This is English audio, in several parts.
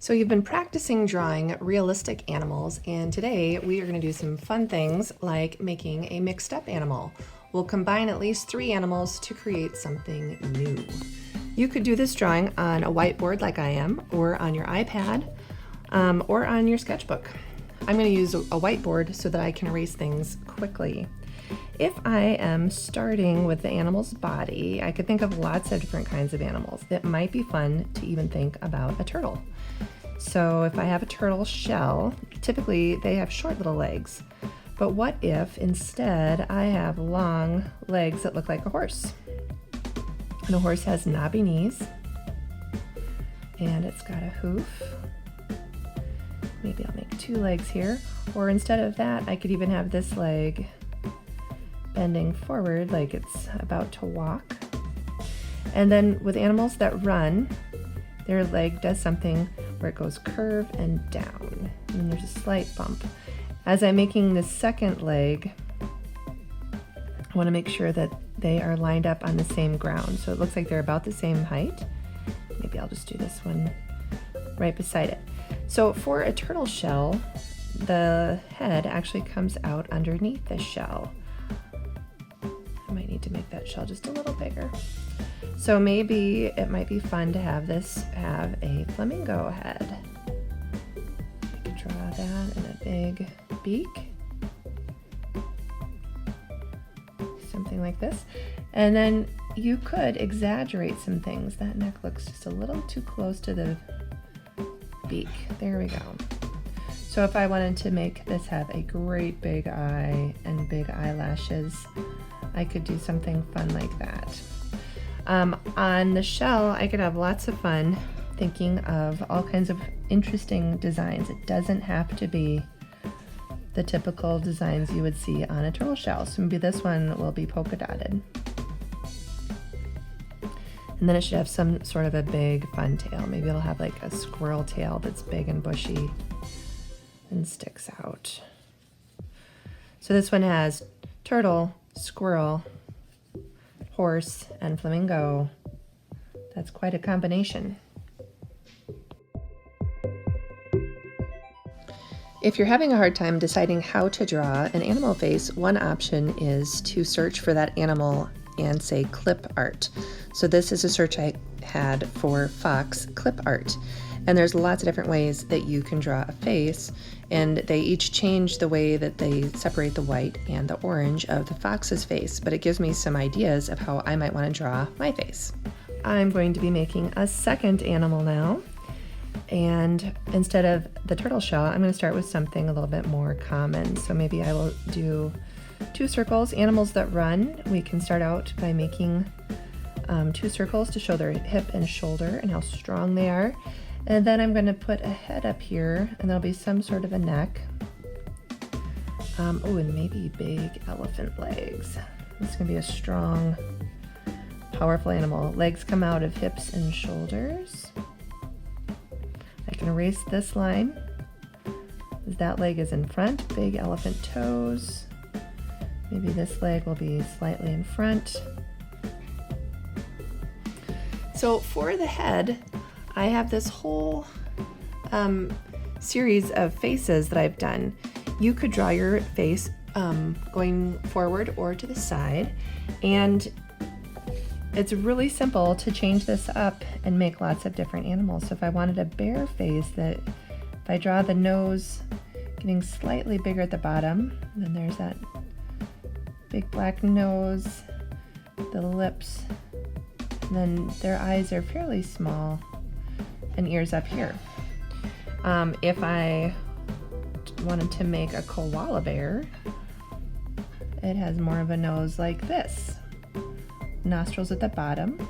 So you've been practicing drawing realistic animals, and today we are going to do some fun things like making a mixed up animal. We'll combine at least 3 animals to create something new. You could do this drawing on a whiteboard like I am, or on your iPad, or on your sketchbook. I'm going to use a whiteboard so that I can erase things quickly. If I am starting with the animal's body, I could think of lots of different kinds of animals. It might be fun to even think about a turtle. So if I have a turtle shell, typically they have short little legs. But what if instead I have long legs that look like a horse? And a horse has knobby knees, and it's got a hoof. Maybe I'll make 2 legs here. Or instead of that, I could even have this leg bending forward like it's about to walk. And then with animals that run, their leg does something where it goes curve and down, and then there's a slight bump. As I'm making the second leg, I want to make sure that they are lined up on the same ground, so it looks like they're about the same height. Maybe I'll just do this one right beside it. So for a turtle shell, the head actually comes out underneath the shell. I might need to make that shell just a little bigger. So maybe it might be fun to have this have a flamingo head. I could draw that and a big beak. Something like this. And then you could exaggerate some things. That neck looks just a little too close to the beak. There we go. So if I wanted to make this have a great big eye and big eyelashes, I could do something fun like that. On the shell, I could have lots of fun thinking of all kinds of interesting designs. It doesn't have to be the typical designs you would see on a turtle shell. So maybe this one will be polka dotted. And then it should have some sort of a big fun tail. Maybe it'll have like a squirrel tail that's big and bushy and sticks out. So this one has turtle, squirrel, horse, and flamingo. That's quite a combination. If you're having a hard time deciding how to draw an animal face, one option is to search for that animal and say clip art. So this is a search I had for fox clip art. And there's lots of different ways that you can draw a face, and they each change the way that they separate the white and the orange of the fox's face, but it gives me some ideas of how I might want to draw my face. I'm going to be making a second animal now, and instead of the turtle shell, I'm going to start with something a little bit more common. So maybe I will do 2 circles. Animals that run, we can start out by making 2 circles to show their hip and shoulder and how strong they are. And then I'm going to put a head up here, and there'll be some sort of a neck. Oh, and maybe big elephant legs. This is going to be a strong, powerful animal. Legs come out of hips and shoulders. I can erase this line. That leg is in front, big elephant toes. Maybe this leg will be slightly in front. So for the head, I have this whole series of faces that I've done. You could draw your face going forward or to the side, and it's really simple to change this up and make lots of different animals. So if I wanted a bear face, that if I draw the nose getting slightly bigger at the bottom, then there's that big black nose, the lips, and then their eyes are fairly small, and ears up here. If I wanted to make a koala bear, it has more of a nose like this. Nostrils at the bottom,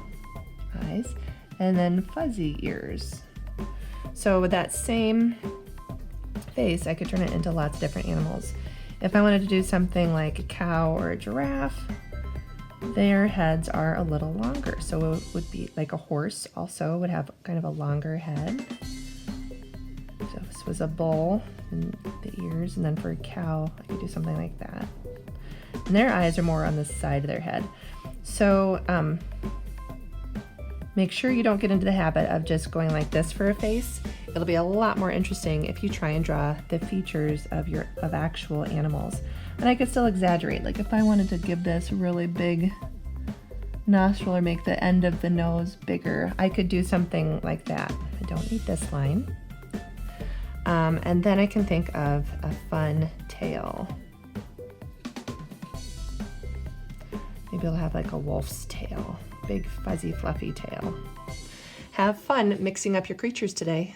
eyes, and then fuzzy ears. So with that same face, I could turn it into lots of different animals. If I wanted to do something like a cow or a giraffe, their heads are a little longer. So it would be like a horse also would have kind of a longer head. So if this was a bull, and the ears, and then for a cow, I could do something like that. And their eyes are more on the side of their head. So make sure you don't get into the habit of just going like this for a face. it'll be a lot more interesting if you try and draw the features of actual animals. And I could still exaggerate, like if I wanted to give this really big nostril or make the end of the nose bigger, I could do something like that. I don't need this line. And then I can think of a fun tail. Maybe it'll have like a wolf's tail, big fuzzy fluffy tail. Have fun mixing up your creatures today.